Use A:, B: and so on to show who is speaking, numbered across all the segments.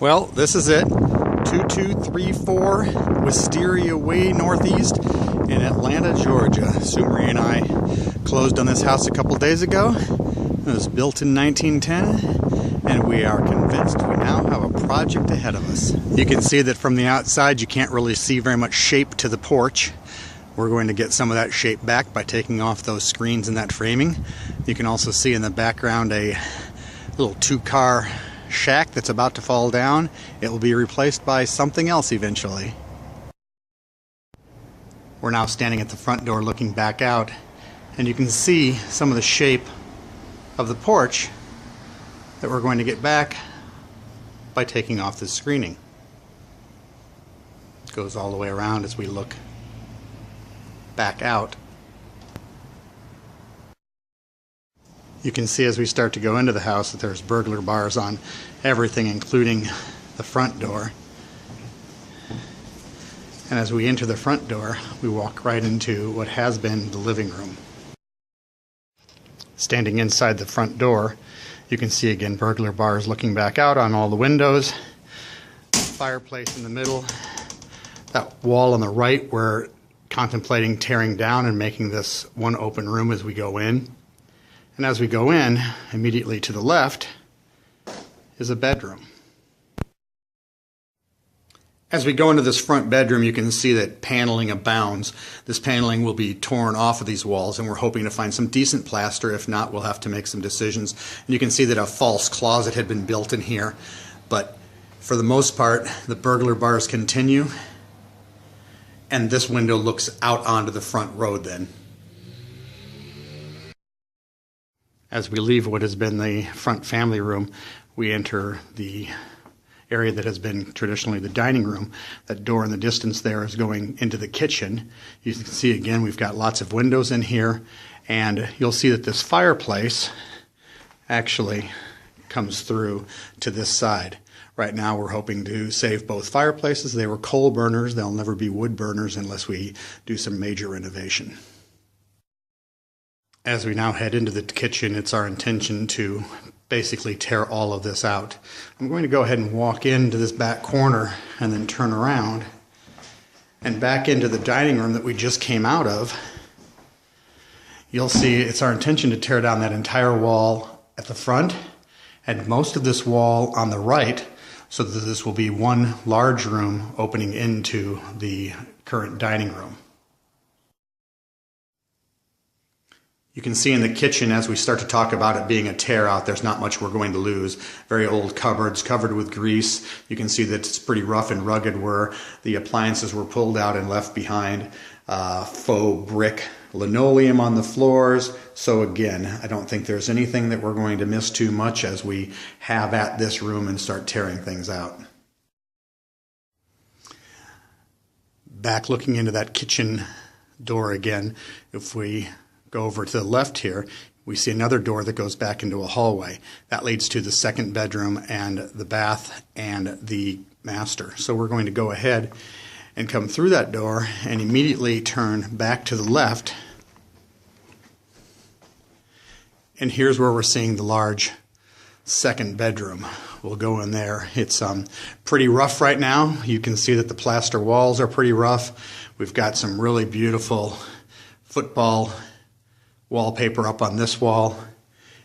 A: Well, this is it. 2234 Wisteria Way Northeast in Atlanta, Georgia. Sue Marie and I closed on this house a couple days ago. It was built in 1910, and we are convinced we now have a project ahead of us. You can see that from the outside you can't really see very much shape to the porch. We're going to get some of that shape back by taking off those screens and that framing. You can also see in the background a little two-car shack that's about to fall down. It will be replaced by something else eventually. We're now standing at the front door looking back out, and you can see some of the shape of the porch that we're going to get back by taking off this screening. It goes all the way around as we look back out. You can see as we start to go into the house that there's burglar bars on everything, including the front door. And as we enter the front door, we walk right into what has been the living room. Standing inside the front door, you can see again burglar bars looking back out on all the windows. Fireplace in the middle. That wall on the right, we're contemplating tearing down and making this one open room as we go in. And as we go in, immediately to the left is a bedroom. As we go into this front bedroom, you can see that paneling abounds. This paneling will be torn off of these walls, and we're hoping to find some decent plaster. If not, we'll have to make some decisions. And you can see that a false closet had been built in here, but for the most part, the burglar bars continue, and this window looks out onto the front road then. As we leave what has been the front family room, we enter the area that has been traditionally the dining room. That door in the distance there is going into the kitchen. You can see again we've got lots of windows in here, and you'll see that this fireplace actually comes through to this side. Right now we're hoping to save both fireplaces. They were coal burners. They'll never be wood burners unless we do some major renovation. As we now head into the kitchen, it's our intention to basically tear all of this out. I'm going to go ahead and walk into this back corner and then turn around and back into the dining room that we just came out of. You'll see it's our intention to tear down that entire wall at the front and most of this wall on the right, so that this will be one large room opening into the current dining room. You can see in the kitchen as we start to talk about it being a tear out, there's not much we're going to lose. Very old cupboards covered with grease. You can see that it's pretty rough and rugged where the appliances were pulled out and left behind. Faux brick linoleum on the floors. So again, I don't think there's anything that we're going to miss too much as we have at this room and start tearing things out. Back looking into that kitchen door again, if we go over to the left here, we see another door that goes back into a hallway. That leads to the second bedroom and the bath and the master. So we're going to go ahead and come through that door and immediately turn back to the left. And here's where we're seeing the large second bedroom. We'll go in there. It's pretty rough right now. You can see that the plaster walls are pretty rough. We've got some really beautiful football wallpaper up on this wall.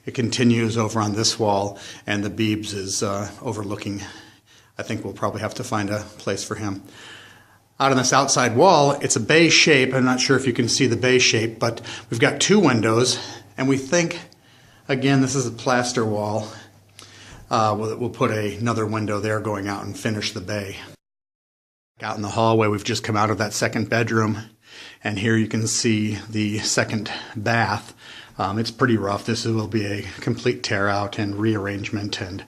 A: It continues over on this wall, and the Beebs is overlooking. I think we'll probably have to find a place for him. Out on this outside wall, it's a bay shape. I'm not sure if you can see the bay shape, but we've got two windows, and we think, again, this is a plaster wall. We'll put another window there going out and finish the bay. Out in the hallway, we've just come out of that second bedroom, and here you can see the second bath. It's pretty rough. This will be a complete tear out and rearrangement, and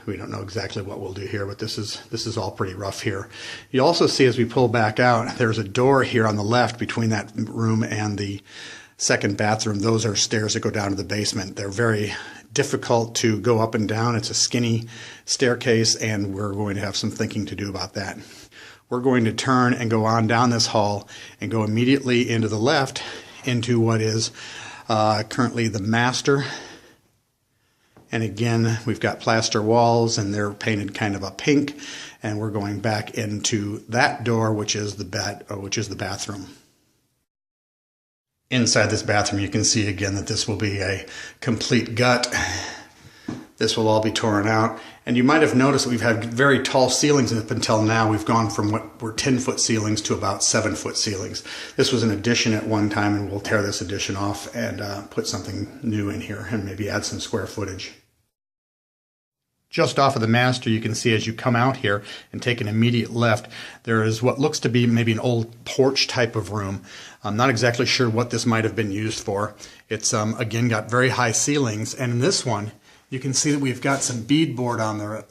A: we don't know exactly what we'll do here, but this is all pretty rough here. You also see as we pull back out, there's a door here on the left between that room and the second bathroom. Those are stairs that go down to the basement. They're very difficult to go up and down. It's a skinny staircase, and we're going to have some thinking to do about that. We're going to turn and go on down this hall and go immediately into the left into what is currently the master And again, we've got plaster walls, and they're painted kind of a pink. And we're going back into that door, which is the bathroom. Inside this bathroom, you can see again that this will be a complete gut. This will all be torn out. And you might have noticed that we've had very tall ceilings up until now. We've gone from what were 10-foot ceilings to about 7-foot ceilings. This was an addition at one time, and we'll tear this addition off and put something new in here and maybe add some square footage. Just off of the master, you can see as you come out here and take an immediate left, there is what looks to be maybe an old porch type of room. I'm not exactly sure what this might have been used for. It's again got very high ceilings, and in this one you can see that we've got some beadboard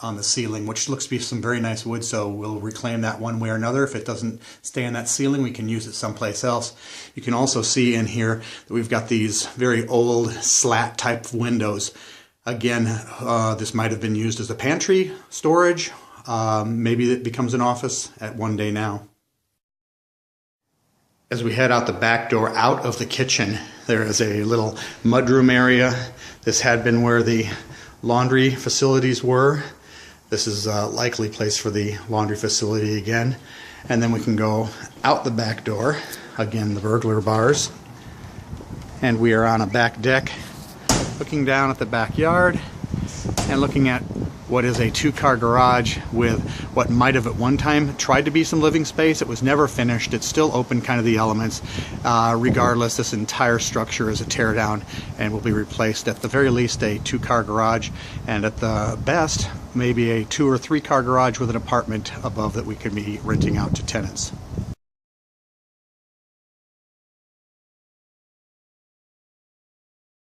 A: on the ceiling, which looks to be some very nice wood, so we'll reclaim that one way or another. If it doesn't stay in that ceiling, we can use it someplace else. You can also see in here that we've got these very old slat type windows. Again, this might have been used as a pantry storage. Maybe it becomes an office at one day now. As we head out the back door out of the kitchen, there is a little mudroom area. This had been where the laundry facilities were. This is a likely place for the laundry facility again. And then we can go out the back door, again the burglar bars. And we are on a back deck, looking down at the backyard and looking at what is a 2-car garage with what might have at one time tried to be some living space. It was never finished. It's still open, kind of the elements. Regardless, this entire structure is a tear down and will be replaced. At the very least, a 2-car garage, and at the best, maybe a 2- or 3-car garage with an apartment above that we could be renting out to tenants.